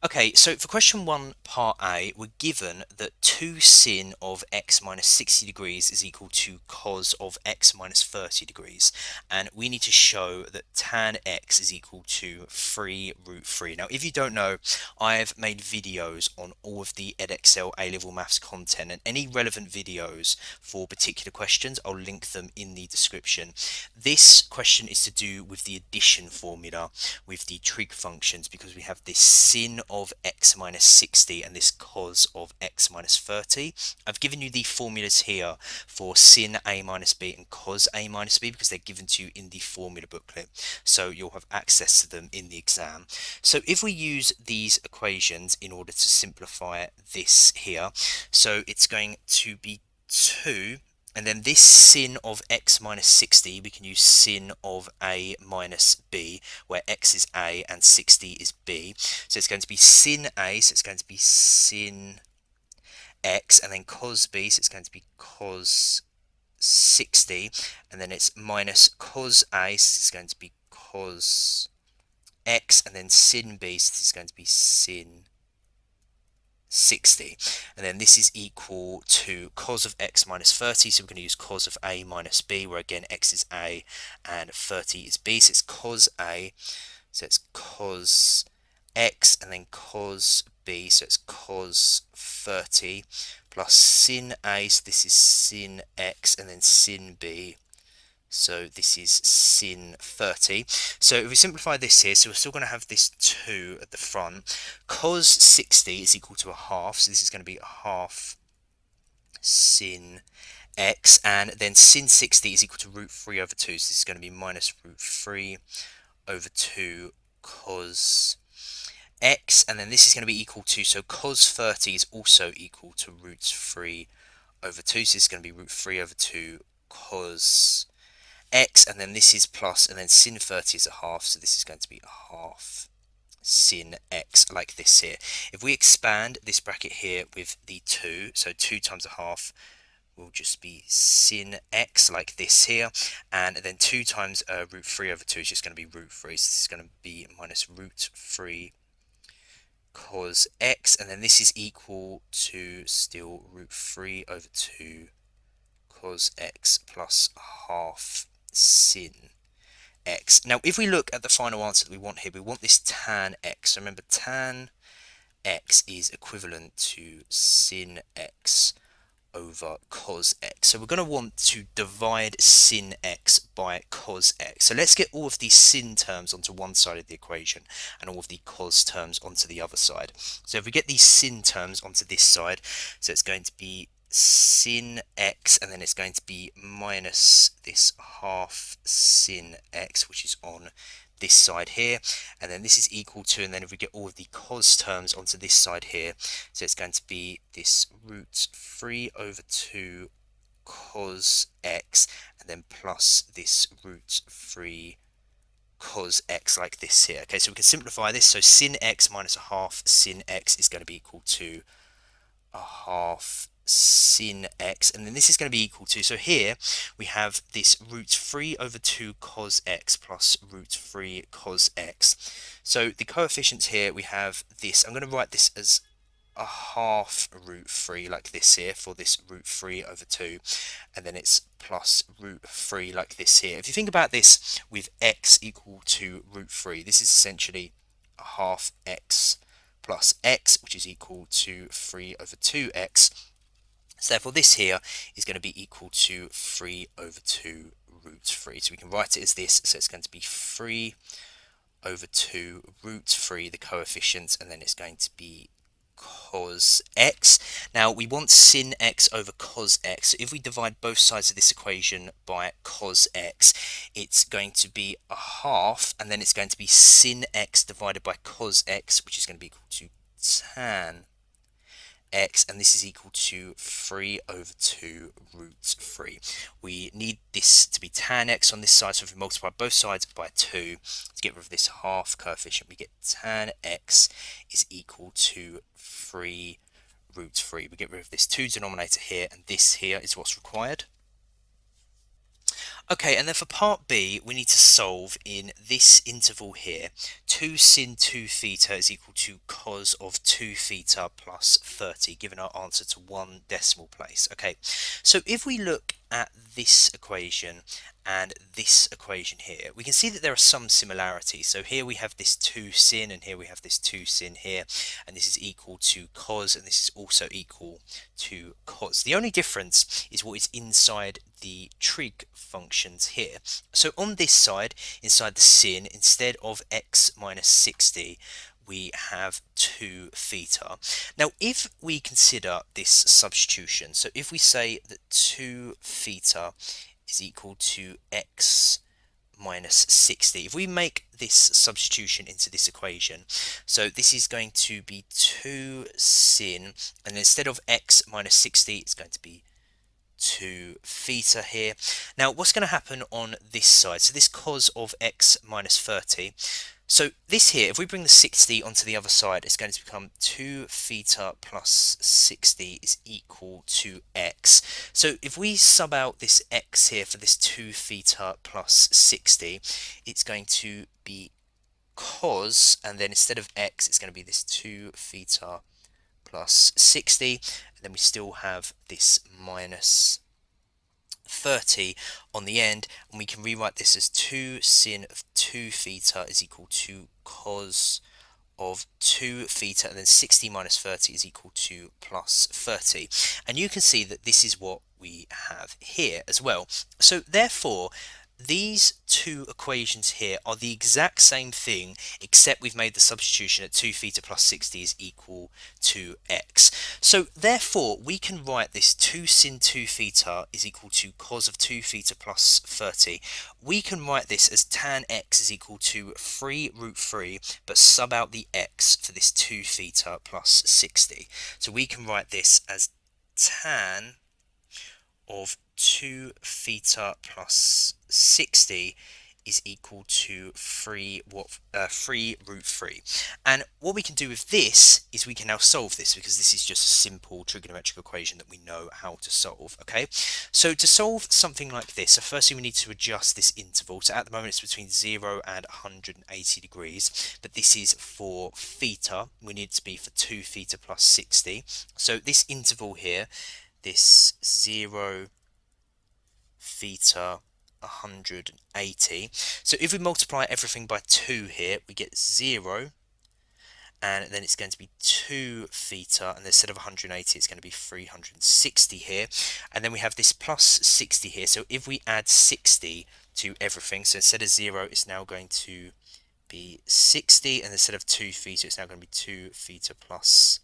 Okay, so for question 1, part A, we're given that 2 sin of x minus 60 degrees is equal to cos of x minus 30 degrees. And we need to show that tan x is equal to 3 root 3. Now, if you don't know, I've made videos on all of the Edexcel A-level maths content, and any relevant videos for particular questions, I'll link them in the description. This question is to do with the addition formula with the trig functions, because we have this sin of x minus 60 and this cos of x minus 30. I've given you the formulas here for sin a minus b and cos a minus b because they're given to you in the formula booklet, so you'll have access to them in the exam. So if we use these equations in order to simplify this here, so it's going to be 2, and then this sin of x minus 60, we can use sin of a minus b, where x is a and 60 is b. So it's going to be sin a, so it's going to be sin x, and then cos b, so it's going to be cos 60, and then it's minus cos a, so it's going to be cos x, and then sin b, so this is going to be sin 60, and then this is equal to cos of x minus 30, so we're going to use cos of a minus b, where again x is a and 30 is b, so it's cos a, so it's cos x, and then cos b, so it's cos 30, plus sin a, so this is sin x, and then sin b, so this is sin 30. So if we simplify this here, so we're still going to have this 2 at the front. Cos 60 is equal to a half, so this is going to be a half sin x, and then sin 60 is equal to root 3 over 2, so this is going to be minus root 3 over 2 cos x, and then this is going to be equal to, so cos 30 is also equal to root 3 over 2, so this is going to be root 3 over 2 cos x, and then this is plus, and then sin 30 is a half, so this is going to be a half sin x, like this here. If we expand this bracket here with the 2, so 2 times a half will just be sin x, like this here, and then 2 times root 3 over 2 is just going to be root 3, so this is going to be minus root 3 cos x, and then this is equal to still root 3 over 2 cos x plus half sin x. Now, if we look at the final answer that we want here, we want this tan x. So remember, tan x is equivalent to sin x over cos x. So we're going to want to divide sin x by cos x. So let's get all of these sin terms onto one side of the equation and all of the cos terms onto the other side. So if we get these sin terms onto this side, so it's going to be sin x, and then it's going to be minus this half sin x, which is on this side here, and then this is equal to, and then if we get all of the cos terms onto this side here, so it's going to be this root 3 over 2 cos x, and then plus this root 3 cos x, like this here. Okay, so we can simplify this. So sin x minus a half sin x is going to be equal to a half sin x, and then this is going to be equal to, so here we have this root 3 over 2 cos x plus root 3 cos x. So the coefficients here, we have this, I'm going to write this as a half root 3, like this here, for this root 3 over 2, and then it's plus root 3 like this here. If you think about this with x equal to root 3, this is essentially a half x plus x, which is equal to 3 over 2x. So therefore this here is going to be equal to 3 over 2 root 3. So we can write it as this, so it's going to be 3 over 2 root 3, the coefficients, and then it's going to be cos x. Now we want sin x over cos x, so if we divide both sides of this equation by cos x, it's going to be a half, and then it's going to be sin x divided by cos x, which is going to be equal to tan x, and this is equal to 3 over 2 root 3. We need this to be tan x on this side, so if we multiply both sides by 2 to get rid of this half coefficient, we get tan x is equal to 3 root 3. We get rid of this 2 denominator here, and this here is what's required. Okay, and then for part B, we need to solve in this interval here. 2 sin 2 theta is equal to cos of 2 theta plus 30, given our answer to one decimal place. Okay, so if we look at this equation and this equation here, we can see that there are some similarities. So here we have this 2 sin, and here we have this 2 sin here, and this is equal to cos, and this is also equal to cos. The only difference is what is inside the trig functions here. So on this side, inside the sin, instead of x minus 60, we have 2 theta. Now, if we consider this substitution, so if we say that 2 theta is equal to x minus 60, if we make this substitution into this equation, so this is going to be 2 sin, and instead of x minus 60, it's going to be 2 theta here. Now, what's going to happen on this side? So this cos of x minus 30. So this here, if we bring the 60 onto the other side, it's going to become 2 theta plus 60 is equal to x. So if we sub out this x here for this 2 theta plus 60, it's going to be cos, and then instead of x, it's going to be this 2 theta plus 60, and then we still have this minus 30 on the end, and we can rewrite this as 2 sin of 2 theta is equal to cos of 2 theta, and then 60 minus 30 is equal to plus 30. And you can see that this is what we have here as well. So therefore, these two equations here are the exact same thing, except we've made the substitution at 2 theta plus 60 is equal to x. So therefore, we can write this 2 sin 2 theta is equal to cos of 2 theta plus 30. We can write this as tan x is equal to 3 root 3, but sub out the x for this 2 theta plus 60. So we can write this as tan of 2 theta plus 60 is equal to 3 root 3. And what we can do with this is we can now solve this, because this is just a simple trigonometric equation that we know how to solve. Okay, so to solve something like this, so firstly we need to adjust this interval. So at the moment it's between 0 and 180 degrees, but this is for theta. We need it to be for 2 theta plus 60. So this interval here, this 0 theta 180. So if we multiply everything by 2 here, we get 0, and then it's going to be 2 theta, and instead of 180 it's going to be 360 here, and then we have this plus 60 here. So if we add 60 to everything, so instead of 0 it's now going to be 60, and instead of 2 theta it's now going to be 2 theta plus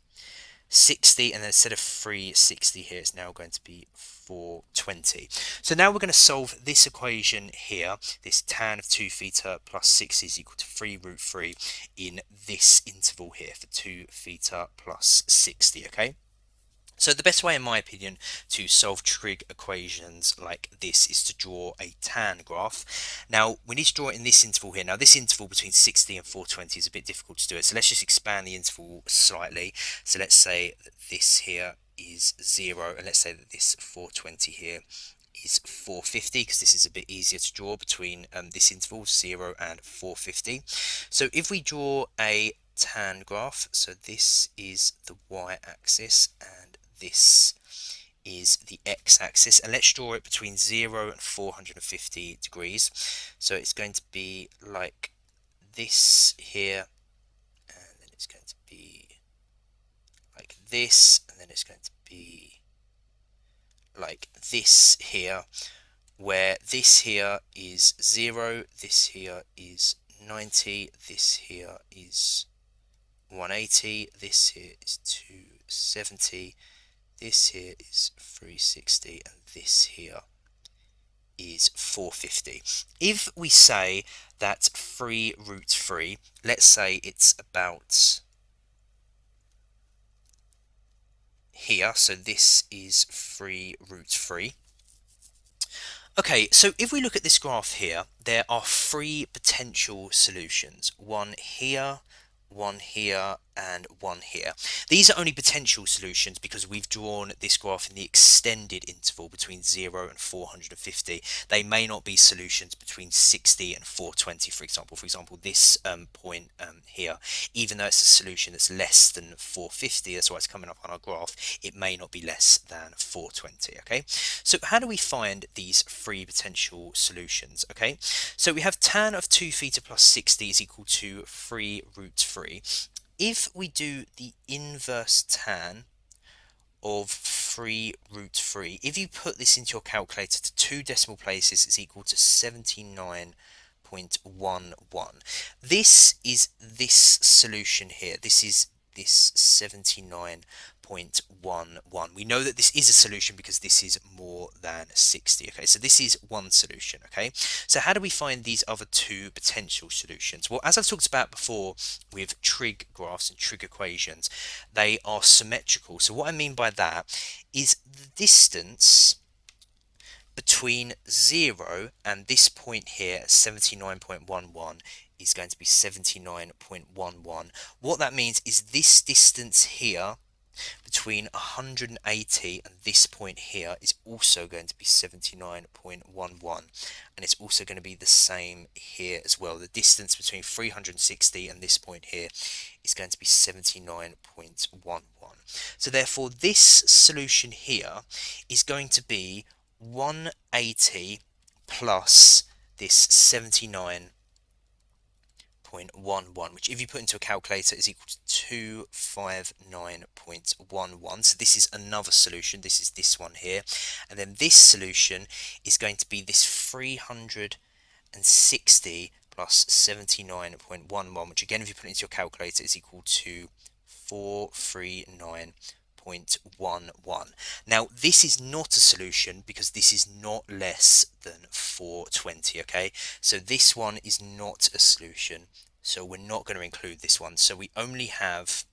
60, and then instead of 360 here it's now going to be 420. So now we're going to solve this equation here, this tan of 2 theta plus 60 is equal to 3 root 3 in this interval here for 2 theta plus 60. Okay, so the best way in my opinion to solve trig equations like this is to draw a tan graph. Now we need to draw it in this interval here. Now this interval between 60 and 420 is a bit difficult to do it, so let's just expand the interval slightly. So let's say that this here is 0, and let's say that this 420 here is 450, because this is a bit easier to draw between this interval 0 and 450. So if we draw a tan graph, so this is the y-axis and this is the x-axis, and let's draw it between 0 and 450 degrees. So it's going to be like this here, and then it's going to be like this, and then it's going to be like this here, where this here is 0, this here is 90, this here is 180, this here is 270, this here is 360, and this here is 450. If we say that 3 root 3, let's say it's about here, so this is 3 root 3. Okay, so if we look at this graph here, there are 3 potential solutions. One here, one here, and one here. These are only potential solutions because we've drawn this graph in the extended interval between 0 and 450. They may not be solutions between 60 and 420, for example. For example, this point here, even though it's a solution that's less than 450, that's why it's coming up on our graph, it may not be less than 420, okay? So how do we find these three potential solutions, okay? So we have tan of 2 theta plus 60 is equal to 3 root 3. If we do the inverse tan of 3 root 3, if you put this into your calculator to 2 decimal places, it's equal to 79.11. This is this solution here. This is this 79.11. We know that this is a solution because this is more than 60. Okay, so this is one solution. Okay, so how do we find these other two potential solutions? Well, as I've talked about before with trig graphs and trig equations, they are symmetrical. So what I mean by that is the distance between 0 and this point here, 79.11, is going to be 79.11. What that means is this distance here between 180 and this point here is also going to be 79.11, and it's also going to be the same here as well. The distance between 360 and this point here is going to be 79.11. So therefore this solution here is going to be 180 plus this 79.11, which if you put into a calculator is equal to 259.11. So this is another solution. This is this one here, and then this solution is going to be this 360 plus 79.11, which again if you put it into your calculator is equal to 439.11. Now this is not a solution because this is not less than 420, okay? So this one is not a solution, so we're not going to include this one. So we only have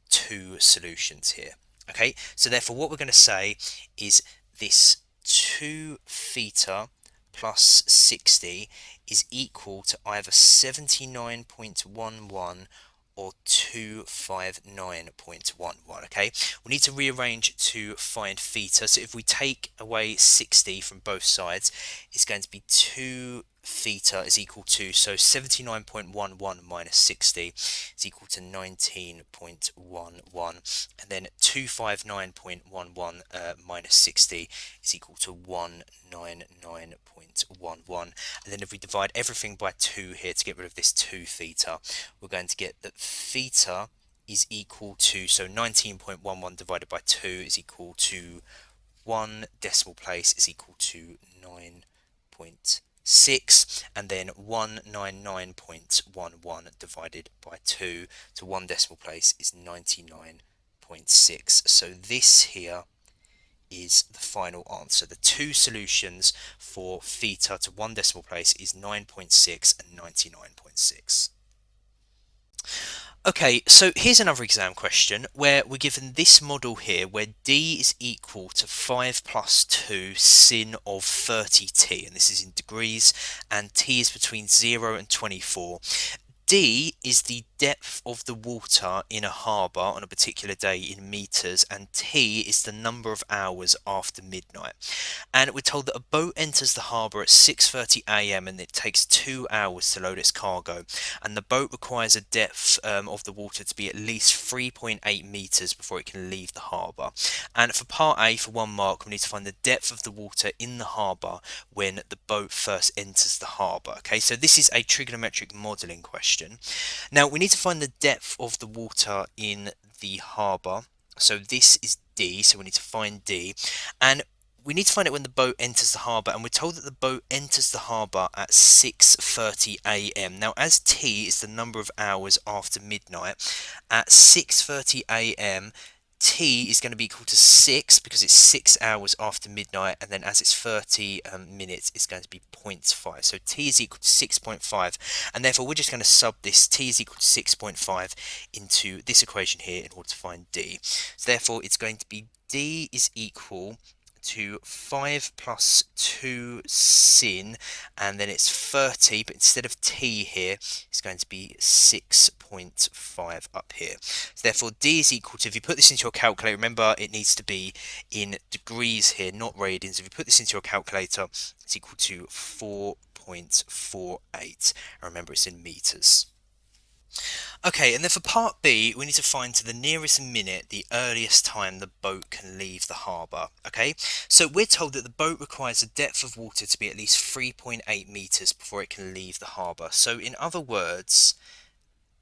two solutions here, okay? So therefore what we're going to say is this 2 theta plus 60 is equal to either 79.11 or 259.11, okay? We need to rearrange to find theta. So if we take away 60 from both sides, it's going to be 2 theta is equal to, so 79.11 minus 60 is equal to 19.11, and then 259.11 minus 60 is equal to 199.11, and then if we divide everything by 2 here to get rid of this 2 theta, we're going to get that theta is equal to, so 19.11 divided by 2 is equal to 1 decimal place is equal to 9.6, and then 199.11 divided by 2 to 1 decimal place is 99.6. So this here is the final answer. The two solutions for theta to 1 decimal place is 9.6 and 99.6. Okay, so here's another exam question where we're given this model here where d is equal to 5 plus 2 sin of 30t, and this is in degrees, and t is between 0 and 24. D is the depth of the water in a harbour on a particular day in meters, and T is the number of hours after midnight. And we're told that a boat enters the harbour at 6:30 a.m. and it takes 2 hours to load its cargo, and the boat requires a depth of the water to be at least 3.8 meters before it can leave the harbour. And for part A, for 1 mark, we need to find the depth of the water in the harbour when the boat first enters the harbour. Okay, so this is a trigonometric modelling question. Now we need to find the depth of the water in the harbour. So this is D, so we need to find D. And we need to find it when the boat enters the harbour, and we're told that the boat enters the harbour at 6:30 a.m. Now as T is the number of hours after midnight, at 6:30 a.m. T is going to be equal to 6 because it's 6 hours after midnight, and then as it's 30 minutes, it's going to be 0.5. So T is equal to 6.5, and therefore we're just going to sub this T is equal to 6.5 into this equation here in order to find D. So therefore it's going to be D is equal to 5 plus 2 sin, and then it's 30, but instead of t here, it's going to be 6.5 up here. So therefore, d is equal to, if you put this into your calculator, remember it needs to be in degrees here, not radians. If you put this into your calculator, it's equal to 4.48, and remember it's in meters. Okay, and then for part B, we need to find to the nearest minute the earliest time the boat can leave the harbour. Okay, so we're told that the boat requires a depth of water to be at least 3.8 metres before it can leave the harbour. So in other words,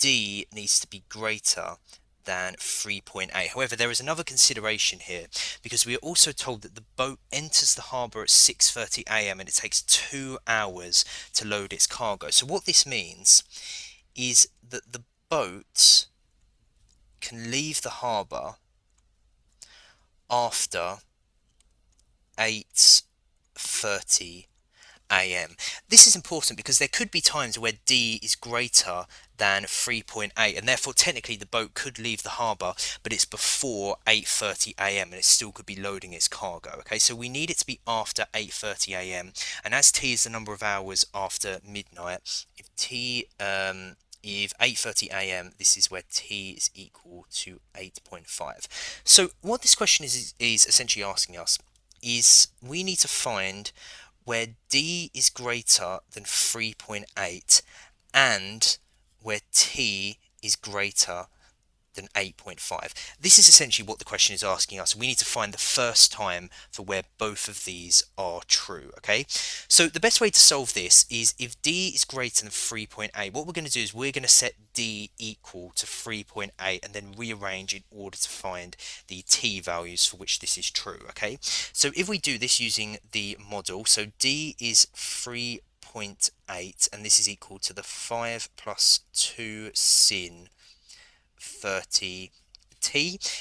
D needs to be greater than 3.8. However, there is another consideration here, because we are also told that the boat enters the harbour at 6:30 a.m. and it takes 2 hours to load its cargo. So what this means is that the boat can leave the harbour after 8:30 a.m. This is important because there could be times where D is greater than 3.8, and therefore technically the boat could leave the harbour, but it's before 8:30 a.m. and it still could be loading its cargo. Okay, so we need it to be after 8:30 a.m. and as T is the number of hours after midnight, if 8:30 a.m. this is where T is equal to 8.5. So what this question is essentially asking us is we need to find where D is greater than 3.8 and where T is greater than 8.5. This is essentially what the question is asking us. We need to find the first time for where both of these are true, okay? So the best way to solve this is if D is greater than 3.8, what we're going to do is we're going to set D equal to 3.8 and then rearrange in order to find the T values for which this is true, okay? So if we do this using the model, so D is 3.8 and this is equal to the 5 plus 2 sin 30t.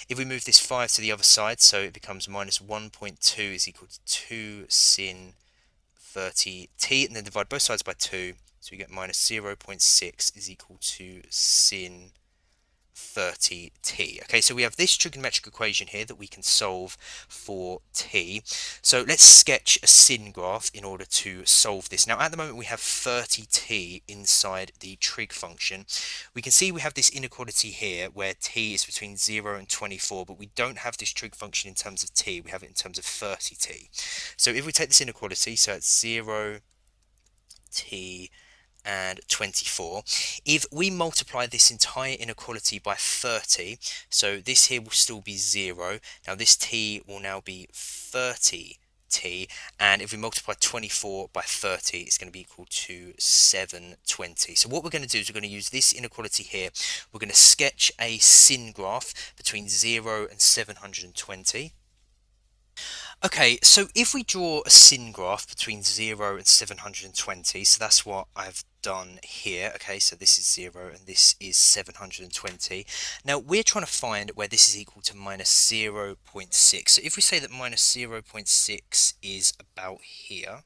If we move this 5 to the other side, so it becomes minus 1.2 is equal to 2 sin 30t, and then divide both sides by 2, so we get minus 0.6 is equal to sin 30t. Okay, so we have this trigonometric equation here that we can solve for t. So let's sketch a sin graph in order to solve this. Now at the moment we have 30t inside the trig function. We can see we have this inequality here where t is between 0 and 24, but we don't have this trig function in terms of t, we have it in terms of 30t. So if we take this inequality, so it's 0t and 24. If we multiply this entire inequality by 30, so this here will still be 0. Now this t will now be 30t, and if we multiply 24 by 30, it's going to be equal to 720. So what we're going to do is we're going to use this inequality here. We're going to sketch a sin graph between 0 and 720. Okay, so if we draw a sin graph between 0 and 720, so that's what I've done here. Okay, so this is 0 and this is 720. Now we're trying to find where this is equal to minus 0.6. So if we say that minus 0.6 is about here,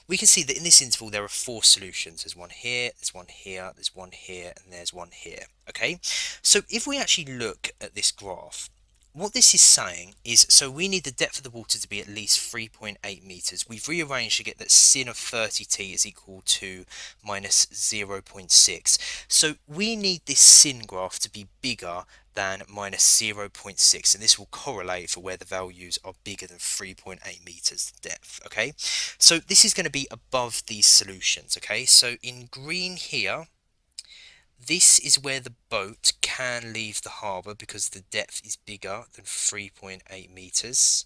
we can see that in this interval there are 4 solutions. There's one here, there's one here, there's one here, and there's one here. Okay, so if we actually look at this graph, what this is saying is, so we need the depth of the water to be at least 3.8 meters. We've rearranged to get that sin of 30t is equal to minus 0.6. So we need this sin graph to be bigger than minus 0.6, and this will correlate for where the values are bigger than 3.8 meters depth. Okay, so this is going to be above these solutions. Okay, so in green here, this is where the boat can leave the harbour because the depth is bigger than 3.8 meters.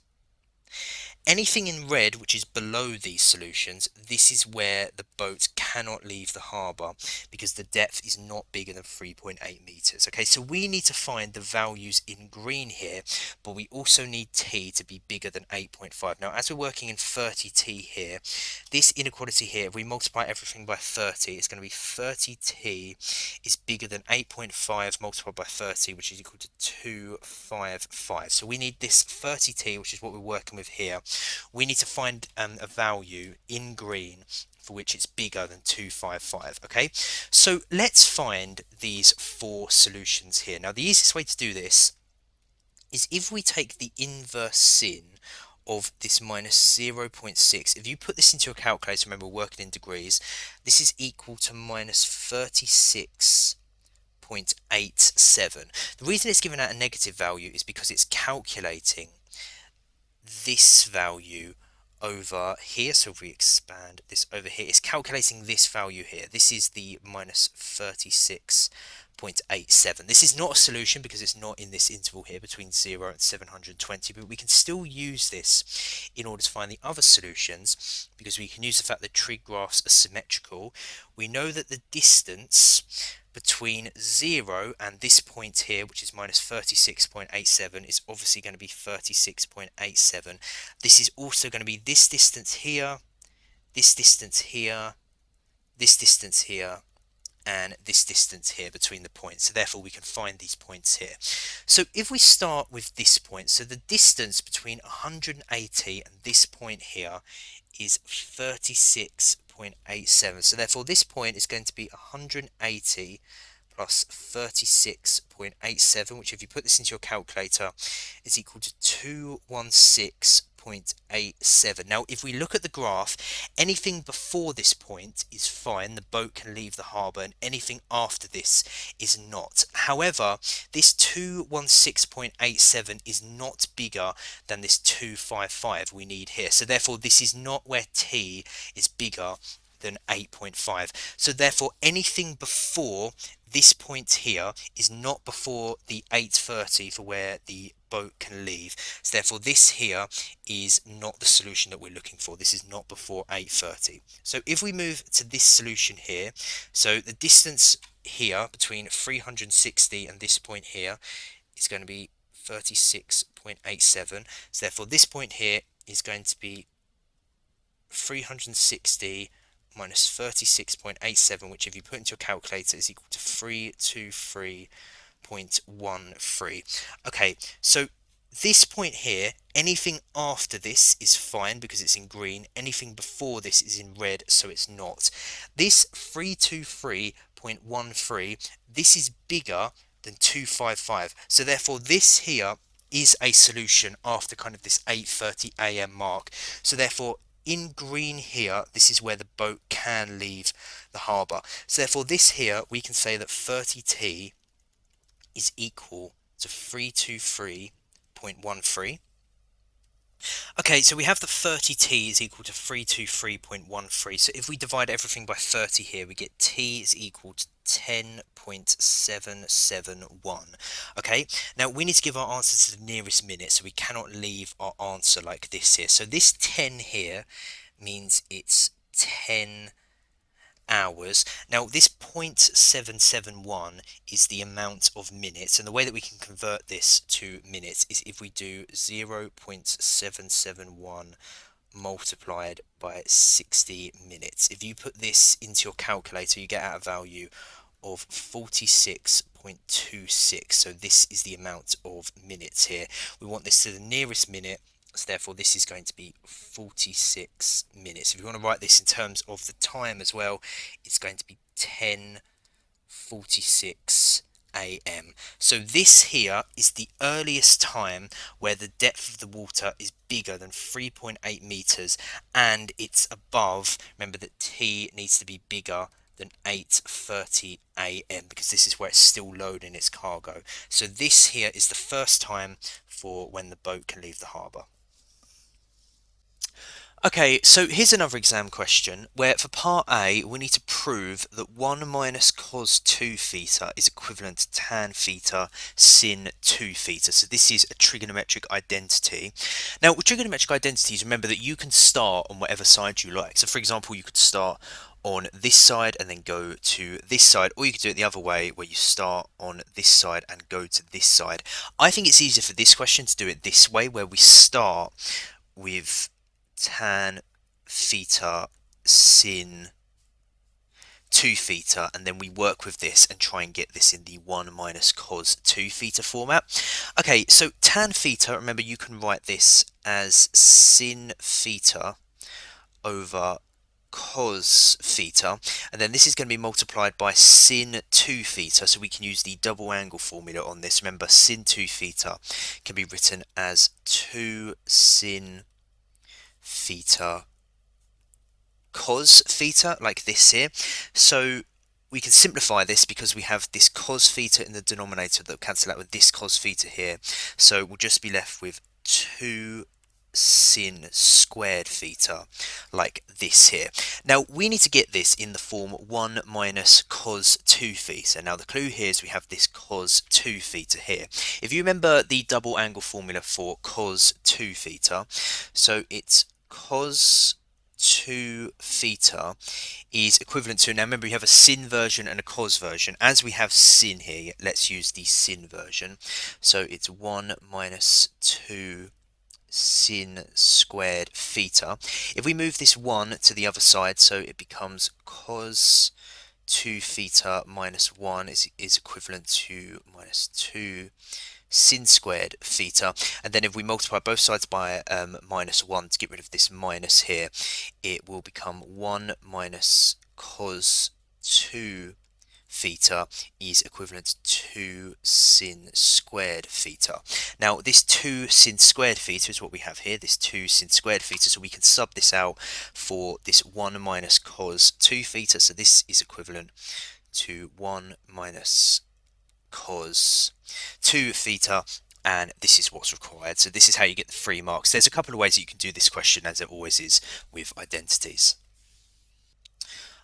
Anything in red, which is below these solutions, this is where the boat cannot leave the harbour because the depth is not bigger than 3.8 meters. Okay, so we need to find the values in green here, but we also need t to be bigger than 8.5. Now, as we're working in 30t here, this inequality here, if we multiply everything by 30, it's going to be 30t is bigger than 8.5 multiplied by 30, which is equal to 255. So we need this 30t, which is what we're working with here. We need to find a value in green for which it's bigger than 255. Okay, so let's find these 4 solutions here. Now the easiest way to do this is if we take the inverse sin of this minus 0.6, if you put this into a calculator, remember we're working in degrees, this is equal to minus 36.87. The reason it's given out a negative value is because it's calculating this value over here. So if we expand this over here, it's calculating this value here. This is the minus 36.87. This is not a solution because it's not in this interval here between 0 and 720, but we can still use this in order to find the other solutions, because we can use the fact that trig graphs are symmetrical. We know that the distance between 0 and this point here, which is minus 36.87, is obviously going to be 36.87. This is also going to be this distance here, this distance here, this distance here, and this distance here between the points. So therefore we can find these points here. So if we start with this point, so the distance between 180 and this point here is 36.87. So therefore this point is going to be 180 plus 36.87, which if you put this into your calculator is equal to 216.87. Now if we look at the graph, anything before this point is fine, the boat can leave the harbour, and anything after this is not. However, this 216.87 is not bigger than this 255 we need here, so therefore this is not where t is bigger than 8.5. So therefore anything before this point here is not before the 830 for where the boat can leave. So therefore this here is not the solution that we're looking for. This is not before 830. So if we move to this solution here, so the distance here between 360 and this point here is going to be 36.87. So therefore this point here is going to be 360 minus 36.87, which if you put into a calculator is equal to 323.13. Okay, so this point here, anything after this is fine because it's in green, anything before this is in red, so it's not. This 323.13, this is bigger than 255, so therefore this here is a solution after kind of this 8:30 a.m. mark. So therefore in green here, this is where the boat can leave the harbour. So therefore this here, we can say that 30t is equal to 323.13. Okay, so we have that 30t is equal to 323.13. So if we divide everything by 30 here, we get t is equal to 10.771. Okay, now we need to give our answer to the nearest minute, so we cannot leave our answer like this here. So this 10 here means it's 10 hours. Now this 0.771 is the amount of minutes, and the way that we can convert this to minutes is if we do 0.771 multiplied by 60 minutes. If you put this into your calculator, you get out a value of 46.26. So this is the amount of minutes here. We want this to the nearest minute, so therefore this is going to be 46 minutes. If you want to write this in terms of the time as well, it's going to be 10:46 a.m. So this here is the earliest time where the depth of the water is bigger than 3.8 meters and it's above, remember that t needs to be bigger than 8:30 a.m. because this is where it's still loading its cargo. So this here is the first time for when the boat can leave the harbour. Okay, so here's another exam question where for part A we need to prove that 1 minus cos 2 theta is equivalent to tan theta sin 2 theta. So this is a trigonometric identity. Now with trigonometric identities, remember that you can start on whatever side you like. So for example, you could start on this side and then go to this side, or you could do it the other way where you start on this side and go to this side. I think it's easier for this question to do it this way, where we start with tan theta sin 2 theta and then we work with this and try and get this in the 1 minus cos 2 theta format. Okay, so tan theta, remember you can write this as sin theta over cos theta, and then this is going to be multiplied by sin 2 theta, so we can use the double angle formula on this. Remember, sin 2 theta can be written as 2 sin theta cos theta, like this here. So we can simplify this because we have this cos theta in the denominator that will cancel out with this cos theta here. So we'll just be left with 2 sin squared theta, like this here. Now we need to get this in the form 1 minus cos 2 theta. Now the clue here is we have this cos 2 theta here. If you remember the double angle formula for cos 2 theta, so it's cos 2 theta is equivalent to, now remember we have a sin version and a cos version. As we have sin here, let's use the sin version. So it's 1 minus 2 sin squared theta. If we move this 1 to the other side, so it becomes cos 2 theta minus 1 is equivalent to minus 2 sin squared theta, and then if we multiply both sides by minus 1 to get rid of this minus here, it will become 1 minus cos 2 theta is equivalent to sin squared theta. Now this 2 sin squared theta is what we have here, this 2 sin squared theta, so we can sub this out for this 1 minus cos 2 theta, so this is equivalent to 1 minus cos 2 theta, and this is what's required. So this is how you get the 3 marks. There's a couple of ways that you can do this question, as there always is with identities.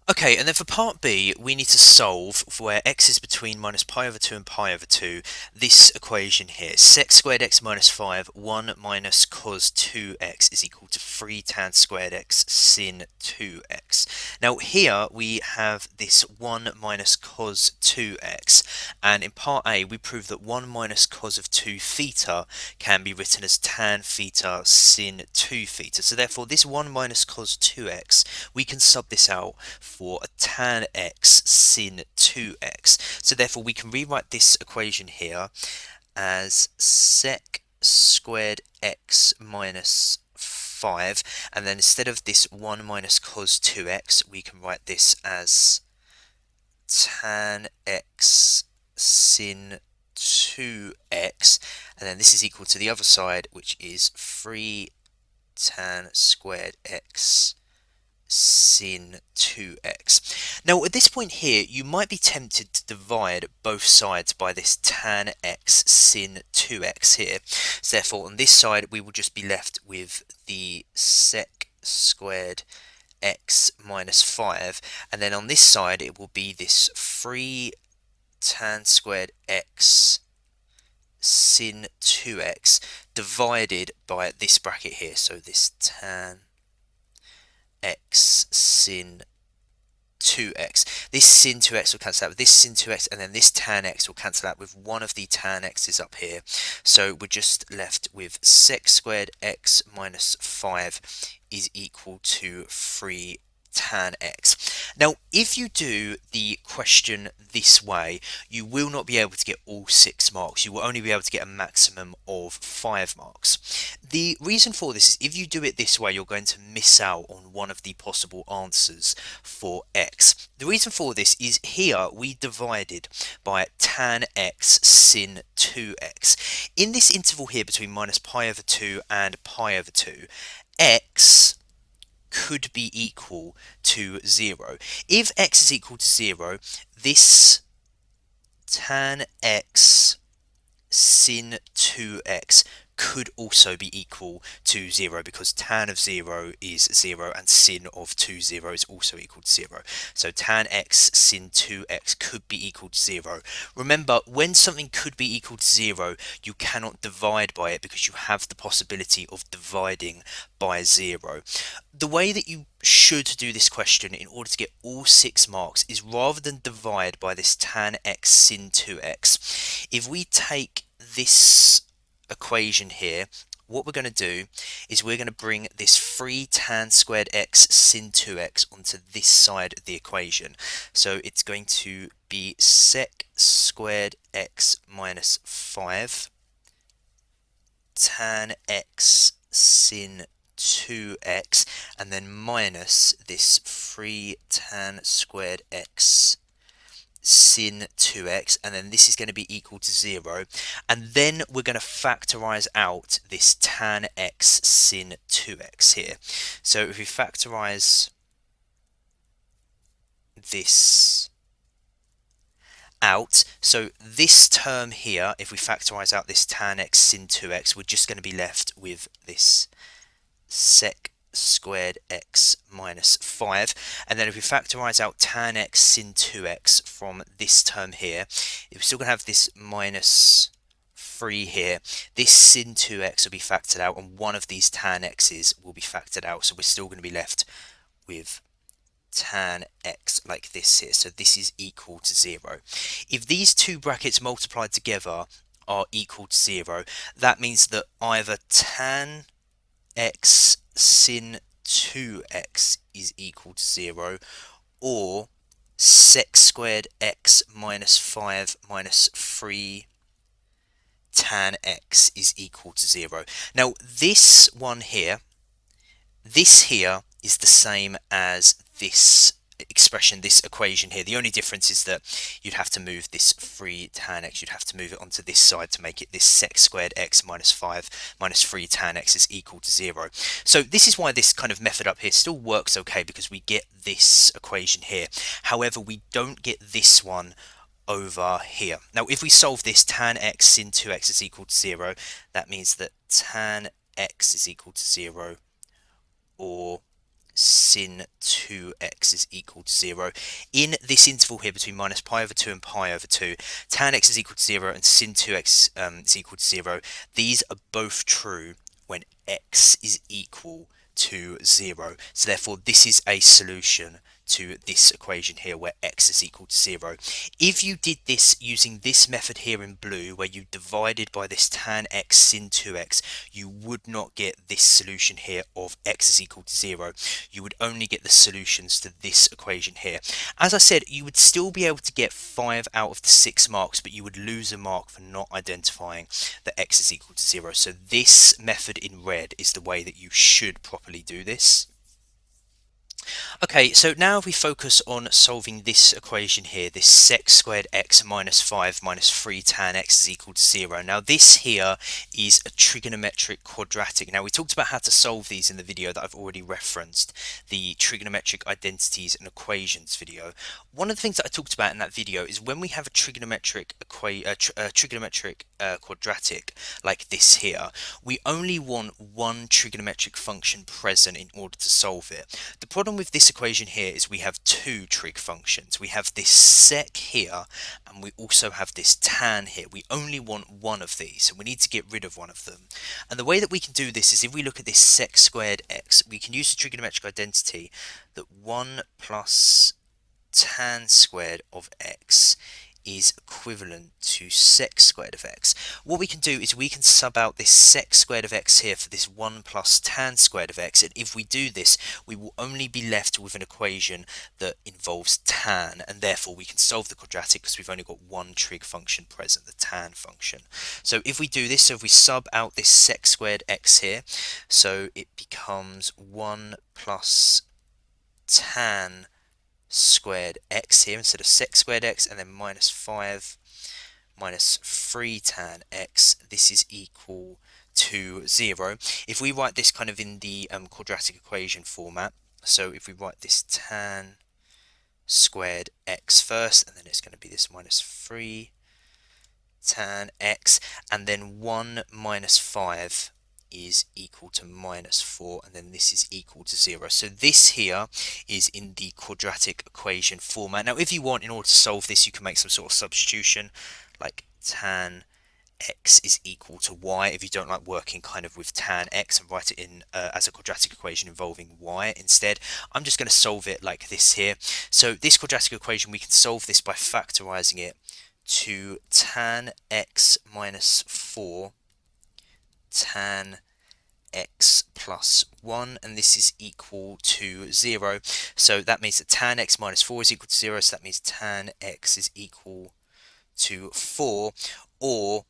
Okay, and then for part B, we need to solve for where x is between minus pi over 2 and pi over 2, this equation here, sec squared x minus 5, 1 minus cos 2x is equal to 3 tan squared x sin 2x. Now here we have this 1 minus cos 2x, and in part A we prove that 1 minus cos of 2 theta can be written as tan theta sin 2 theta. So therefore this 1 minus cos 2x, we can sub this out for a tan x sin 2x. So therefore we can rewrite this equation here as sec squared x minus 5, and then instead of this 1 minus cos 2x, we can write this as tan x sin 2x, and then this is equal to the other side, which is 3 tan squared x sin 2x. Now at this point here you might be tempted to divide both sides by this tan x sin 2x here. So therefore on this side we will just be left with the sec squared x minus 5, and then on this side it will be this 3 tan squared x sin 2x divided by this bracket here, so this tan x sin 2x. This sin 2x will cancel out with this sin 2x, and then this tan x will cancel out with one of the tan x's up here. So we're just left with sec squared x minus 5 is equal to 3 tan x. Now if you do the question this way, you will not be able to get all 6 marks. You will only be able to get a maximum of 5 marks. The reason for this is if you do it this way, you're going to miss out on one of the possible answers for x. The reason for this is here we divided by tan x sin 2x. In this interval here between minus pi over 2 and pi over 2, x could be equal to 0. If x is equal to 0, this tan x sin 2x could also be equal to 0, because tan of 0 is 0 and sin of 0 is also equal to 0. So tan x sin 2x could be equal to 0. Remember, when something could be equal to 0, you cannot divide by it because you have the possibility of dividing by 0. The way that you should do this question in order to get all 6 marks is, rather than divide by this tan x sin 2x, if we take this equation here, what we're going to do is we're going to bring this 3 tan squared x sin 2x onto this side of the equation. So it's going to be sec squared x minus 5 tan x sin 2x, and then minus this 3 tan squared x sin 2x, and then this is going to be equal to 0, and then we're going to factorize out this tan x sin 2x here. So if we factorize this out, so this term here, if we factorize out this tan x sin 2x, we're just going to be left with this sec squared x minus 5, and then if we factorize out tan x sin 2x from this term here, we're still going to have this minus 3 here. This sin 2x will be factored out, and one of these tan x's will be factored out, so we're still going to be left with tan x like this here. So this is equal to 0. If these two brackets multiplied together are equal to 0, that means that either tan x sin 2x is equal to 0, or sec squared x minus 5 minus 3 tan x is equal to 0. Now this one here, this here is the same as this expression, this equation here. The only difference is that you'd have to move this 3 tan x, you'd have to move it onto this side to make it this sec squared x minus 5 minus 3 tan x is equal to 0. So this is why this kind of method up here still works okay, because we get this equation here. However, we don't get this one over here. Now if we solve this, tan x sin 2x is equal to 0, that means that tan x is equal to 0, or sin 2x is equal to 0. In this interval here between minus pi over 2 and pi over 2, tan x is equal to 0 and sin 2x is equal to 0. These are both true when x is equal to 0. So therefore this is a solution to this equation here where x is equal to 0. If you did this using this method here in blue, where you divided by this tan x sin 2x, you would not get this solution here of x is equal to 0. You would only get the solutions to this equation here. As I said, you would still be able to get 5 out of the 6 marks, but you would lose a mark for not identifying that x is equal to 0. So this method in red is the way that you should properly do this. Okay, so now if we focus on solving this equation here, this sec squared x minus 5 minus 3 tan x is equal to 0. Now this here is a trigonometric quadratic. Now we talked about how to solve these in the video that I've already referenced, the trigonometric identities and equations video. One of the things that I talked about in that video is when we have a trigonometric quadratic like this here, we only want one trigonometric function present in order to solve it. The problem with this equation here is we have two trig functions. We have this sec here, and we also have this tan here. We only want one of these, so we need to get rid of one of them. And the way that we can do this is if we look at this sec squared x, we can use the trigonometric identity that 1 plus tan squared of x is equivalent to sec squared of x. What we can do is we can sub out this sec squared of x here for this 1 plus tan squared of x, and if we do this, we will only be left with an equation that involves tan, and therefore we can solve the quadratic because we've only got one trig function present, the tan function. So if we do this, so if we sub out this sec squared x here, so it becomes 1 plus tan squared x here instead of sec squared x, and then minus 5 minus 3 tan x, this is equal to 0. If we write this kind of in the quadratic equation format, so if we write this tan squared x first, and then it's going to be this minus 3 tan x, and then 1 minus 5 is equal to minus 4, and then this is equal to 0. So this here is in the quadratic equation format. Now if you want, in order to solve this, you can make some sort of substitution, like tan x is equal to y, if you don't like working kind of with tan x, and write it in as a quadratic equation involving y instead. I'm just going to solve it like this here. So this quadratic equation, we can solve this by factorizing it to tan x minus 4 tan x plus 1, and this is equal to 0. So that means that tan x minus 4 is equal to 0, so that means tan x is equal to 4, or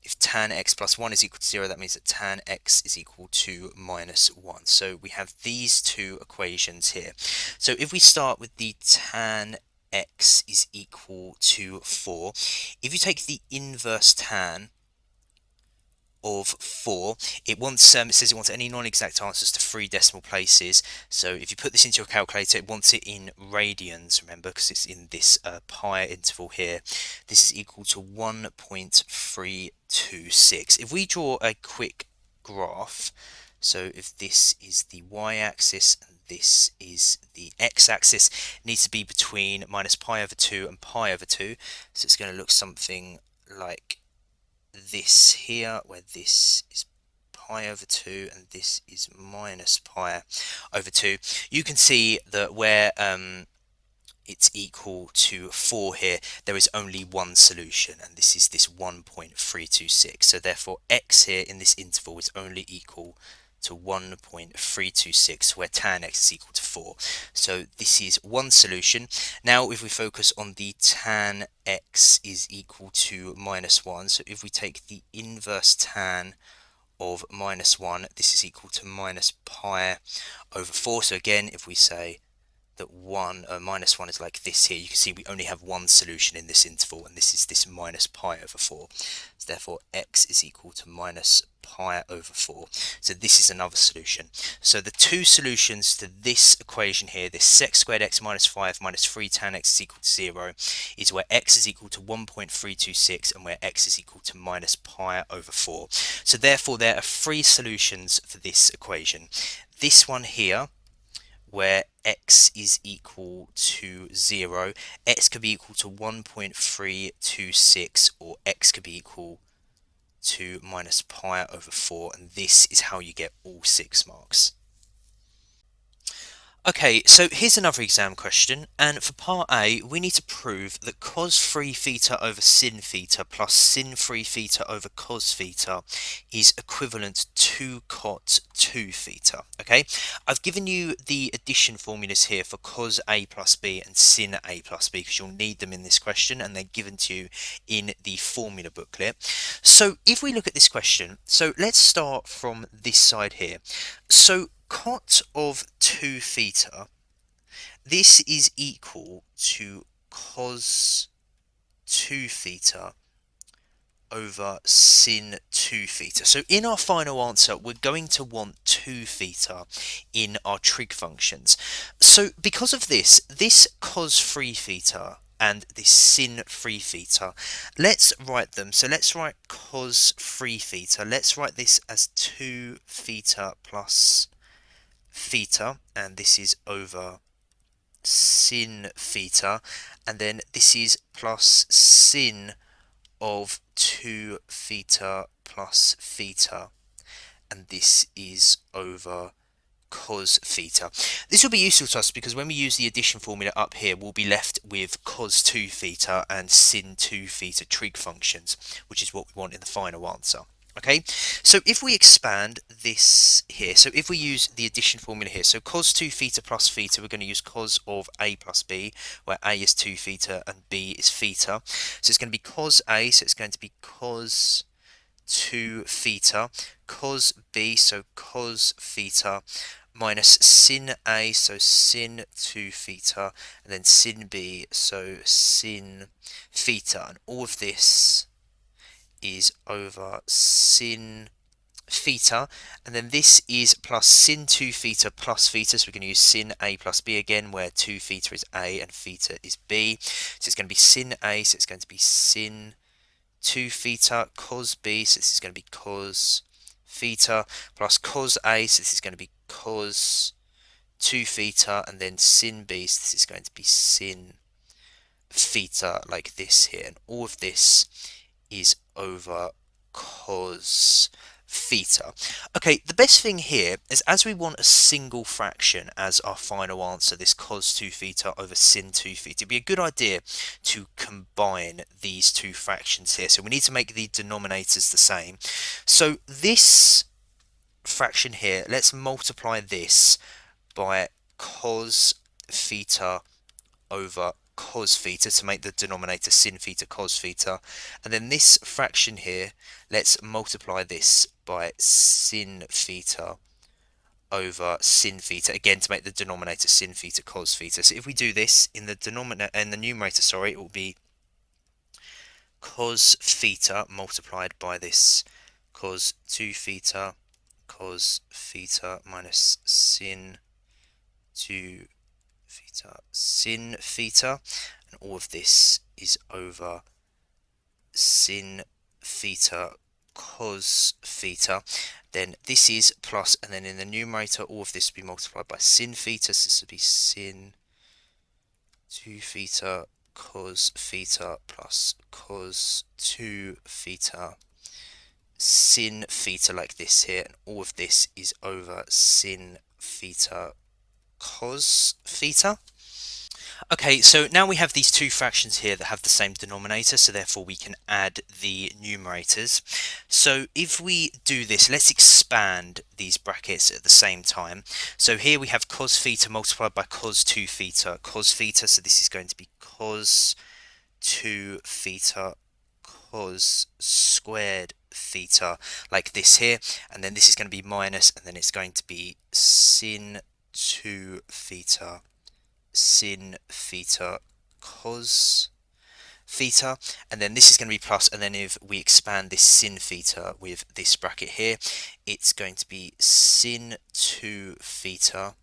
if tan x plus 1 is equal to 0, that means that tan x is equal to minus 1. So we have these two equations here. So if we start with the tan x is equal to 4, if you take the inverse tan of 4, it says it wants any non-exact answers to 3 decimal places. So if you put this into your calculator, it wants it in radians, remember, because it's in this pi interval here. This is equal to 1.326. If we draw a quick graph, so if this is the y-axis and this is the x-axis, it needs to be between minus pi over 2 and pi over 2. So it's going to look something like this here, where this is pi over 2 and this is minus pi over 2. You can see that where it's equal to 4 here, there is only one solution, and this is this 1.326. So therefore x here in this interval is only equal to 1.326, where tan x is equal to 4. So this is one solution. Now if we focus on the tan x is equal to minus 1, so if we take the inverse tan of minus 1, this is equal to minus pi over 4. So again, if we say that minus 1 is like this here, you can see we only have one solution in this interval, and this is this minus pi over 4. So therefore x is equal to minus pi over 4. So this is another solution. So the two solutions to this equation here, this sec squared x minus 5 minus 3 tan x is equal to 0, is where x is equal to 1.326 and where x is equal to minus pi over 4. So therefore there are 3 solutions for this equation. This one here, where x is equal to 0, x could be equal to 1.326, or x could be equal to minus pi over 4, and this is how you get all 6 marks. Okay, so here's another exam question, and for part A, we need to prove that cos 3 theta over sin theta plus sin 3 theta over cos theta is equivalent to cot 2 theta. Okay, I've given you the addition formulas here for cos A plus B and sin A plus B, because you'll need them in this question, and they're given to you in the formula booklet. So if we look at this question, so let's start from this side here. So cot of 2 theta, this is equal to cos 2 theta over sin 2 theta. So in our final answer, we're going to want 2 theta in our trig functions. So because of this cos 3 theta and this sin 3 theta, let's write them. So let's write cos 3 theta. Let's write this as 2 theta plus theta, and this is over sin theta, and then this is plus sin of 2 theta plus theta, and this is over cos theta. This will be useful to us because when we use the addition formula up here, we'll be left with cos 2 theta and sin 2 theta trig functions, which is what we want in the final answer. Okay, so if we expand this here, so if we use the addition formula here, so cos 2 theta plus theta, we're going to use cos of A plus B, where A is 2 theta and B is theta. So it's going to be cos A, so it's going to be cos 2 theta, cos B, so cos theta, minus sin A, so sin 2 theta, and then sin B, so sin theta, and all of this is over sin theta, and then this is plus sin 2 theta plus theta, so we're going to use sin A plus B again, where 2 theta is A and theta is B. So it's going to be sin A, so it's going to be sin 2 theta cos B, so this is going to be cos theta, plus cos A, so this is going to be cos 2 theta, and then sin B, so this is going to be sin theta, like this here, and all of this is over cos theta. Okay, the best thing here is, as we want a single fraction as our final answer, this cos 2 theta over sin 2 theta, it'd be a good idea to combine these two fractions here. So we need to make the denominators the same. So this fraction here, let's multiply this by cos theta over cos theta to make the denominator sin theta cos theta, and then this fraction here, let's multiply this by sin theta over sin theta, again to make the denominator sin theta cos theta. So if we do this in the numerator, sorry, it will be cos theta multiplied by this cos 2 theta cos theta minus sin 2 theta sin theta, and all of this is over sin theta cos theta. Then this is plus, and then in the numerator all of this will be multiplied by sin theta, so this will be sin 2 theta cos theta plus cos 2 theta sin theta, like this here, and all of this is over sin theta cos theta. Okay, so now we have these two fractions here that have the same denominator, so therefore we can add the numerators. So if we do this, let's expand these brackets at the same time. So here we have cos theta multiplied by cos 2 theta cos theta, so this is going to be cos 2 theta cos squared theta, like this here, and then this is going to be minus, and then it's going to be sin 2 theta sin theta cos theta, and then this is going to be plus, and then if we expand this sin theta with this bracket here, it's going to be sin 2 theta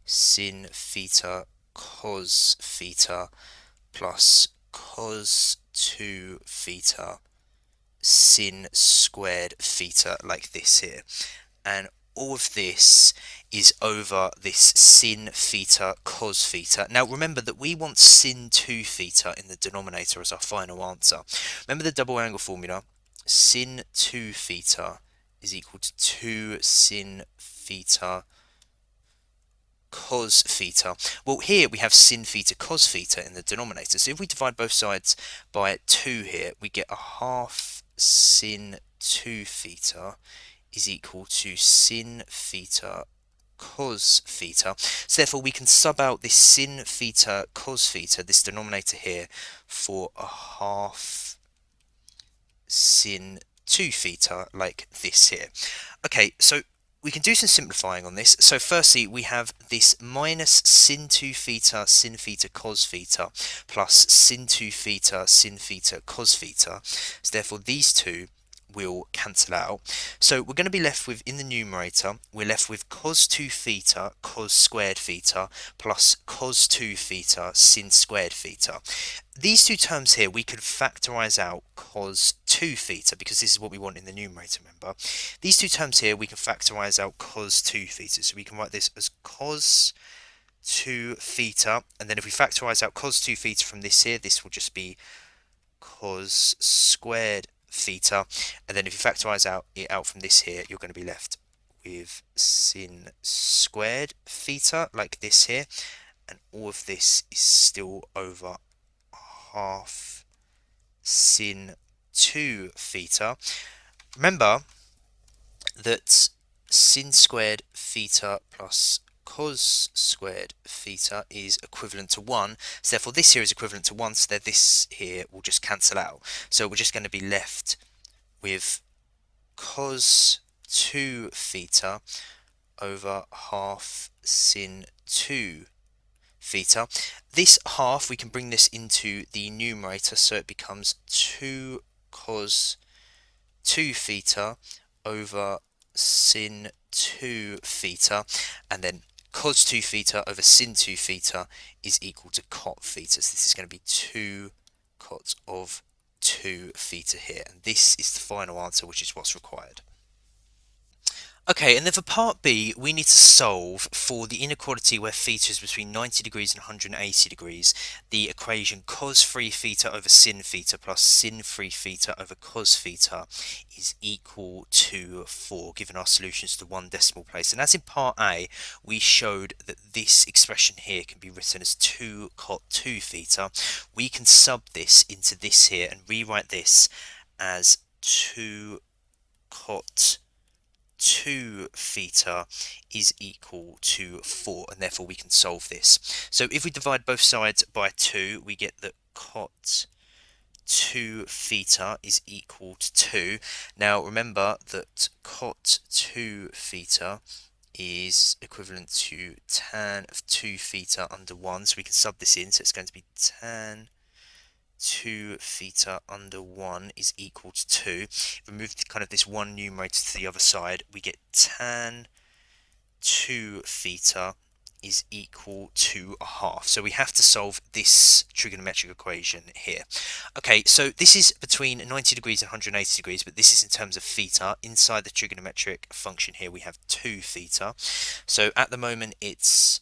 sin theta cos theta plus cos 2 theta sin squared theta, like this here, and all of this is over this sin theta cos theta. Now remember that we want sin 2 theta in the denominator as our final answer. Remember the double angle formula, sin 2 theta is equal to 2 sin theta cos theta. Well, here we have sin theta cos theta in the denominator, so if we divide both sides by 2 here, we get a half sin 2 theta is equal to sin theta cos theta. So therefore we can sub out this sin theta cos theta, this denominator here, for a half sin 2 theta, like this here. Okay, so we can do some simplifying on this. So firstly, we have this minus sin 2 theta sin theta cos theta plus sin 2 theta sin theta cos theta. So therefore these two will cancel out. So we're going to be left with, in the numerator, we're left with cos 2 theta cos squared theta plus cos 2 theta sin squared theta. These two terms here, we could factorize out cos 2 theta, because this is what we want in the numerator, remember. These two terms here, we can factorize out cos 2 theta. So we can write this as cos 2 theta, and then if we factorize out cos 2 theta from this here, this will just be cos squared theta, and then if you factorize it out from this here, you're going to be left with sin squared theta, like this here, and all of this is still over half sin 2 theta. Remember that sin squared theta plus cos squared theta is equivalent to 1, so therefore this here is equivalent to 1, so that this here will just cancel out. So we're just going to be left with cos 2 theta over half sin 2 theta. This half, we can bring this into the numerator, so it becomes 2 cos 2 theta over sin 2 theta, and then cos 2 theta over sin 2 theta is equal to cot theta. So this is going to be 2 cot of 2 theta here, and this is the final answer, which is what's required. Okay, and then for part B, we need to solve for the inequality where theta is between 90 degrees and 180 degrees, the equation cos 3 theta over sin theta plus sin 3 theta over cos theta is equal to 4, given our solutions to one decimal place. And as in part A, we showed that this expression here can be written as 2 cot 2 theta. We can sub this into this here and rewrite this as 2 cot 2 theta is equal to 4, and therefore we can solve this. So if we divide both sides by 2, we get that cot 2 theta is equal to 2. Now remember that cot 2 theta is equivalent to tan of 2 theta under 1, so we can sub this in, so it's going to be tan 2 theta under 1 is equal to 2. If we move kind of this one numerator to the other side, we get tan 2 theta is equal to a half. So we have to solve this trigonometric equation here. Okay, so this is between 90 degrees and 180 degrees, but this is in terms of theta. Inside the trigonometric function here, we have 2 theta. So at the moment, it's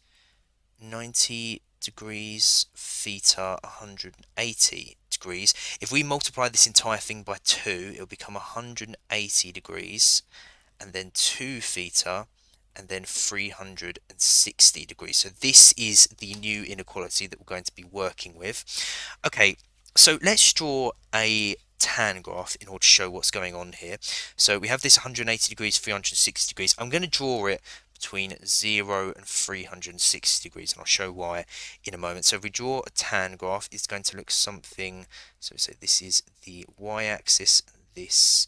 90 degrees theta 180 degrees. If we multiply this entire thing by 2, it'll become 180 degrees, and then 2 theta, and then 360 degrees. So this is the new inequality that we're going to be working with. Okay, so let's draw a tan graph in order to show what's going on here. So we have this 180 degrees, 360 degrees. I'm going to draw it between 0 and 360 degrees, and I'll show why in a moment. So if we draw a tan graph, it's going to look something, so say this is the y-axis, and this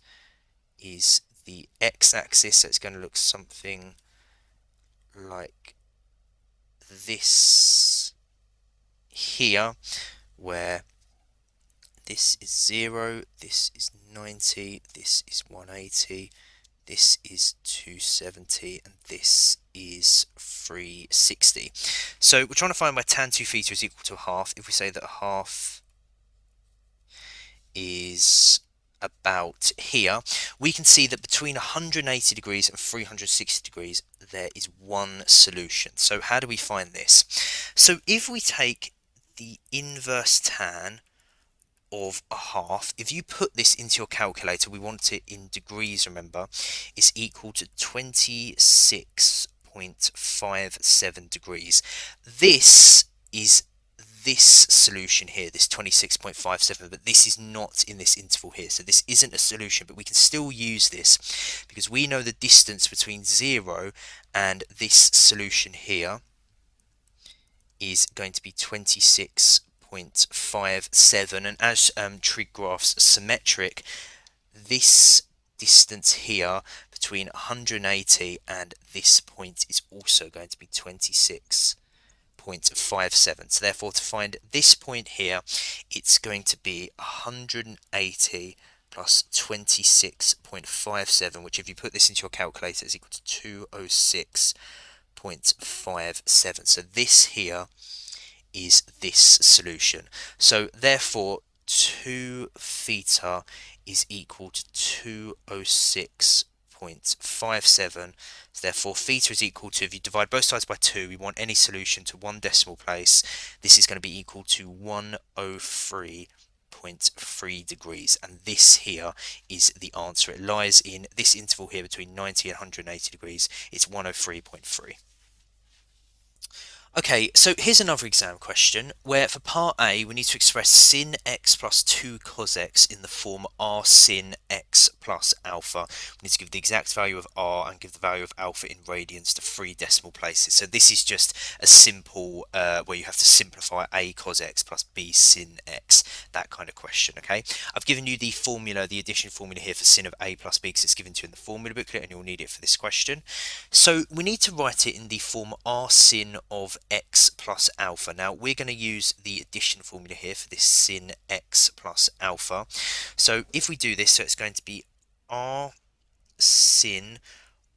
is the x-axis, so it's going to look something like this here, where this is 0, this is 90, this is 180, this is 270, and this is 360. So we're trying to find where tan 2 theta is equal to a half. If we say that a half is about here, we can see that between 180 degrees and 360 degrees there is one solution. So how do we find this? So if we take the inverse tan of a half, if you put this into your calculator, we want it in degrees, remember, is equal to 26.57 degrees. This is this solution here, this 26.57, but this is not in this interval here, so this isn't a solution, but we can still use this because we know the distance between 0 and this solution here is going to be 26.57, and as trig graphs symmetric, this distance here between 180 and this point is also going to be 26.57. So therefore, to find this point here, it's going to be 180 plus 26.57, which if you put this into your calculator is equal to 206.57. So this here is this solution. So therefore 2 theta is equal to 206.57. So therefore theta is equal to, if you divide both sides by 2, we want any solution to one decimal place. This is going to be equal to 103.3 degrees, and this here is the answer. It lies in this interval here between 90 and 180 degrees. It's 103.3. Okay, so here's another exam question where for part A we need to express sin x plus 2 cos x in the form r sin x plus alpha. We need to give the exact value of r and give the value of alpha in radians to 3 decimal places. So this is just a simple where you have to simplify a cos x plus b sin x, that kind of question. Okay, I've given you the formula, the addition formula here for sin of a plus b because it's given to you in the formula booklet and you'll need it for this question. So we need to write it in the form r sin of x plus alpha. Now we're going to use the addition formula here for this sin x plus alpha. So if we do this, so it's going to be r sin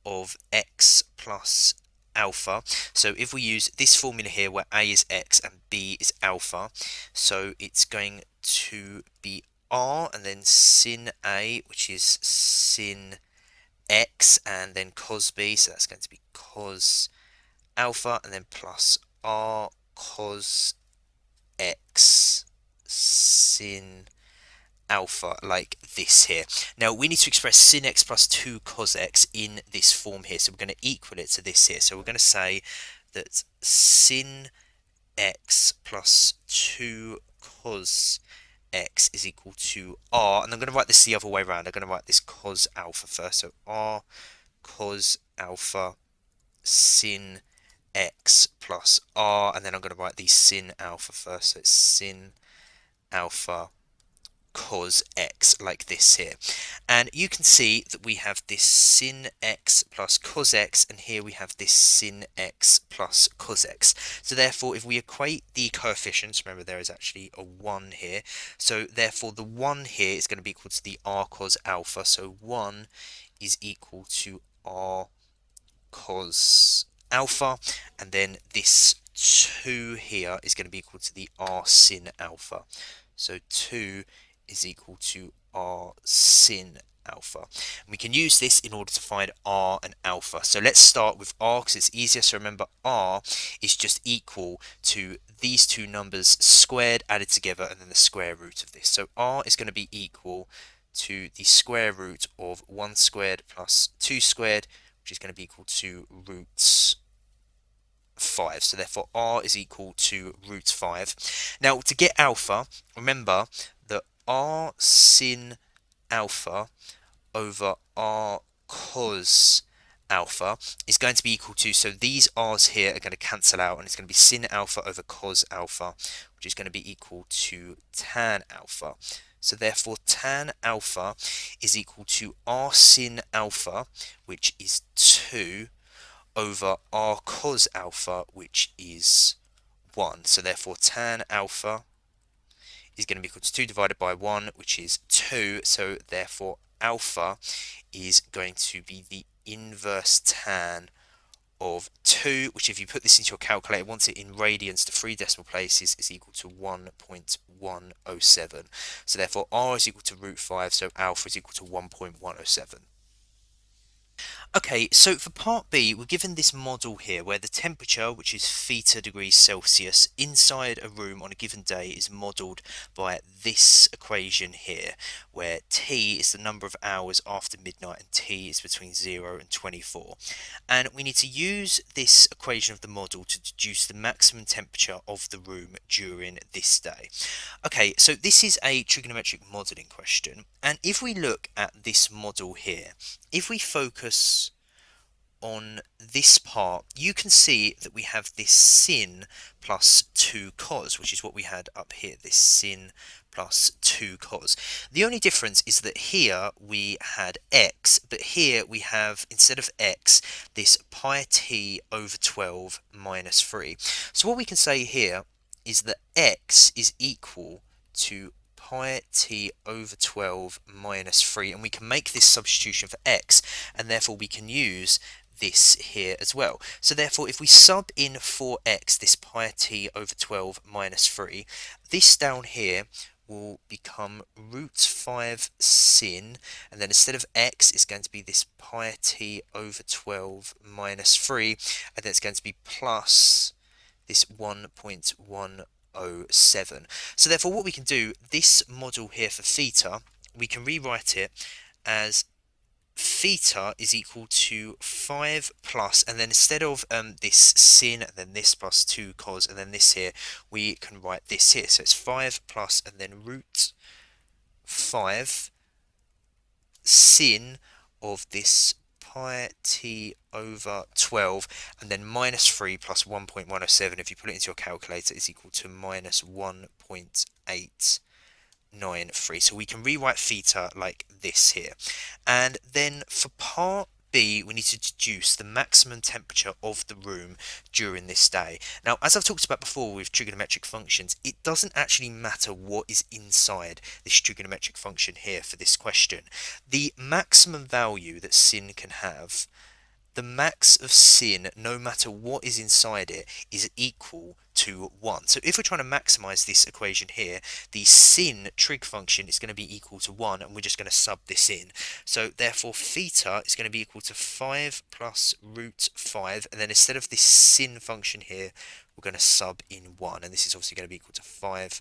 of x plus alpha. So if we use this formula here where a is x and b is alpha, so it's going to be r and then sin a, which is sin x, and then cos b, so that's going to be cos alpha, and then plus r cos x sin alpha, like this here. Now we need to express sin x plus 2 cos x in this form here, so we're going to equal it to this here. So we're going to say that sin x plus 2 cos x is equal to r, and I'm going to write this the other way around. I'm going to write this cos alpha first, so r cos alpha sin x plus r, and then I'm going to write the sin alpha first, so it's sin alpha cos x, like this here. And you can see that we have this sin x plus cos x, and here we have this sin x plus cos x. So therefore, if we equate the coefficients, remember there is actually a 1 here, so therefore the 1 here is going to be equal to the r cos alpha, so 1 is equal to r cos alpha, and then this 2 here is going to be equal to the r sin alpha. So 2 is equal to r sin alpha. And we can use this in order to find r and alpha. So let's start with r because it's easier. So remember, r is just equal to these two numbers squared added together and then the square root of this. So r is going to be equal to the square root of 1 squared plus 2 squared, which is going to be equal to root 5. So therefore r is equal to root 5. Now to get alpha, remember that r sin alpha over r cos alpha is going to be equal to, so these r's here are going to cancel out, and it's going to be sin alpha over cos alpha, which is going to be equal to tan alpha. So therefore tan alpha is equal to r sin alpha, which is 2, over r cos alpha, which is 1. So therefore tan alpha is going to be equal to 2 divided by 1, which is 2. So therefore alpha is going to be the inverse tan of 2, which if you put this into your calculator, once it in radians to 3 decimal places, is equal to 1.107. So therefore r is equal to root 5, so alpha is equal to 1.107. Okay, so for part B, we're given this model here where the temperature, which is theta degrees Celsius, inside a room on a given day is modelled by this equation here, where T is the number of hours after midnight and T is between 0 and 24. And we need to use this equation of the model to deduce the maximum temperature of the room during this day. Okay, so this is a trigonometric modelling question, and if we look at this model here, if we focus on this part, you can see that we have this sin plus 2 cos, which is what we had up here, this sin plus 2 cos. The only difference is that here we had x, but here we have, instead of x, this pi t over 12 minus 3. So what we can say here is that x is equal to pi t over 12 minus 3, and we can make this substitution for x, and therefore we can use this here as well. So therefore if we sub in for x, this pi t over 12 minus 3, this down here will become root 5 sin, and then instead of x it's going to be this pi t over 12 minus 3, and then it's going to be plus this 1.107. So therefore what we can do, this model here for theta, we can rewrite it as theta is equal to 5 plus, and then instead of this sin and then this plus 2 cos and then this here, we can write this here. So it's 5 plus and then root 5 sin of this pi t over 12, and then minus 3 plus 1.107, if you put it into your calculator, is equal to minus 1.893. So we can rewrite theta like this here. And then for part B, we need to deduce the maximum temperature of the room during this day. Now, as I've talked about before with trigonometric functions, it doesn't actually matter what is inside this trigonometric function here for this question. The maximum value that sin can have, the max of sin, no matter what is inside it, is equal to 1. So if we're trying to maximize this equation here, the sin trig function is going to be equal to 1, and we're just going to sub this in. So therefore theta is going to be equal to 5 plus root 5, and then instead of this sin function here, we're going to sub in 1, and this is obviously going to be equal to 5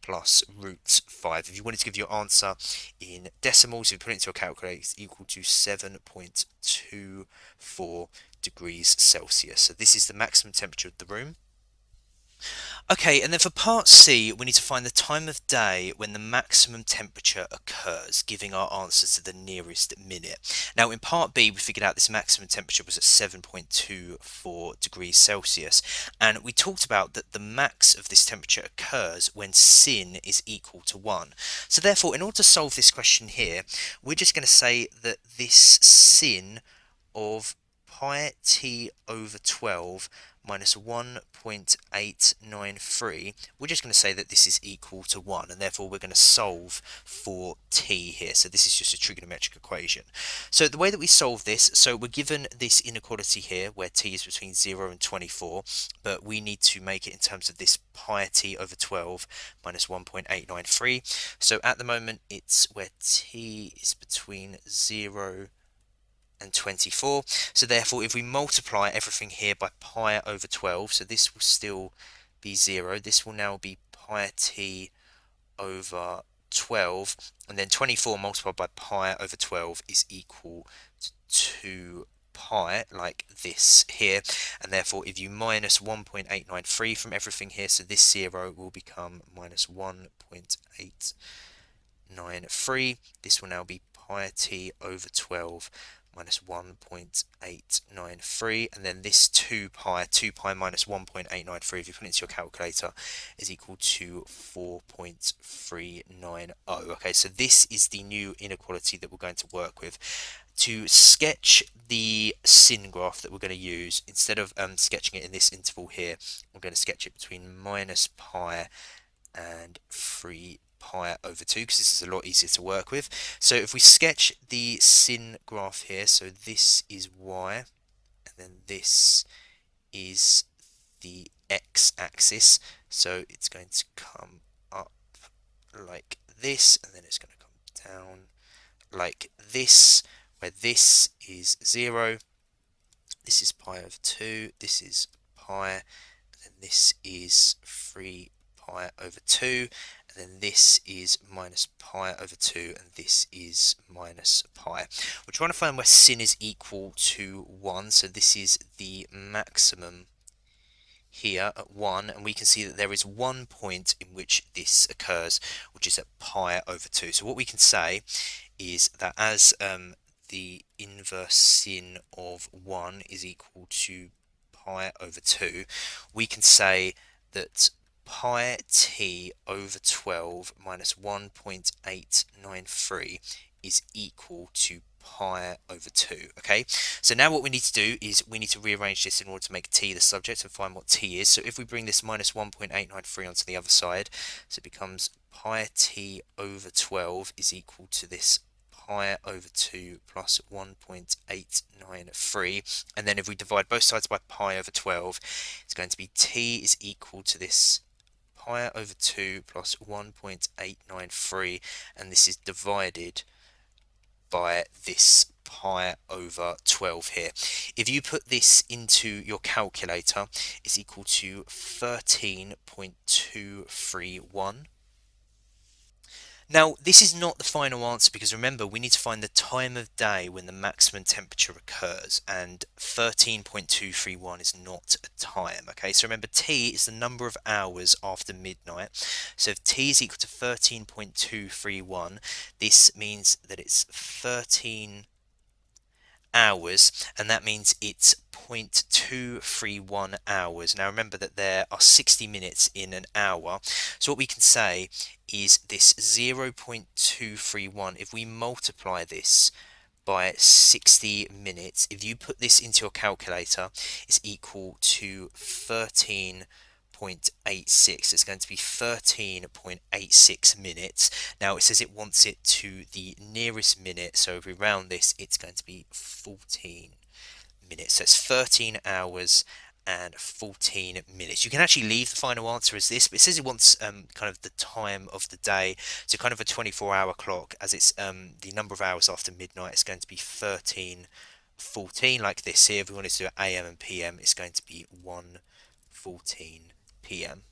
plus root 5. If you wanted to give your answer in decimals, if you put it into a calculator, it's equal to 7.24 degrees Celsius. So this is the maximum temperature of the room. Okay, and then for part C, we need to find the time of day when the maximum temperature occurs, giving our answers to the nearest minute. Now, in part B, we figured out this maximum temperature was at 7.24 degrees Celsius, and we talked about that the max of this temperature occurs when sin is equal to 1. So therefore, in order to solve this question here, we're just going to say that this sin of pi t over 12 minus 1.893, we're just going to say that this is equal to 1, and therefore we're going to solve for t here. So this is just a trigonometric equation. So the way that we solve this, so we're given this inequality here where t is between 0 and 24, but we need to make it in terms of this pi t over 12 minus 1.893. So at the moment it's where t is between 0 and 24. So therefore, if we multiply everything here by pi over 12, so this will still be 0. This will now be pi t over 12, and then 24 multiplied by pi over 12 is equal to 2 pi, like this here. And therefore, if you minus 1.893 from everything here, so this 0 will become minus 1.893. This will now be pi t over 12 minus 1.893, and then this 2 pi minus 1.893, if you put it into your calculator, is equal to 4.390. Okay, so this is the new inequality that we're going to work with. To sketch the sin graph that we're going to use, instead of sketching it in this interval here, we're going to sketch it between minus pi and 3 pi over 2, because this is a lot easier to work with. So if we sketch the sin graph here, so this is y, and then this is the x-axis, so it's going to come up like this, and then it's going to come down like this, where this is 0, this is pi over 2, this is pi, and this is 3 pi over 2, and then this is minus pi over 2, and this is minus pi. We're trying to find where sin is equal to 1, so this is the maximum here at 1, and we can see that there is one point in which this occurs, which is at pi over 2. So what we can say is that as the inverse sin of 1 is equal to pi over 2, we can say that pi t over 12 minus 1.893 is equal to pi over 2. Okay, so now what we need to do is we need to rearrange this in order to make t the subject and find what t is. So if we bring this minus 1.893 onto the other side, so it becomes pi t over 12 is equal to this pi over 2 plus 1.893, and then if we divide both sides by pi over 12, it's going to be t is equal to this pi over 2 plus 1.893, and this is divided by this pi over 12 here. If you put this into your calculator, it's equal to 13.231. Now, this is not the final answer, because remember, we need to find the time of day when the maximum temperature occurs, and 13.231 is not a time. Okay, so remember, t is the number of hours after midnight. So if t is equal to 13.231, this means that it's 13 hours, and that means it's 0.231 hours. Now remember that there are 60 minutes in an hour, so what we can say is this 0.231, if we multiply this by 60 minutes, if you put this into your calculator, is equal to 13.86. It's going to be 13.86 minutes. Now it says it wants it to the nearest minute, so if we round this, it's going to be 14 minutes. So it's 13 hours and 14 minutes. You can actually leave the final answer as this, but it says it wants kind of the time of the day, so kind of a 24-hour clock, as it's the number of hours after midnight is going to be 13:14, like this here. If we wanted to do AM and PM, it's going to be 1:14 PM.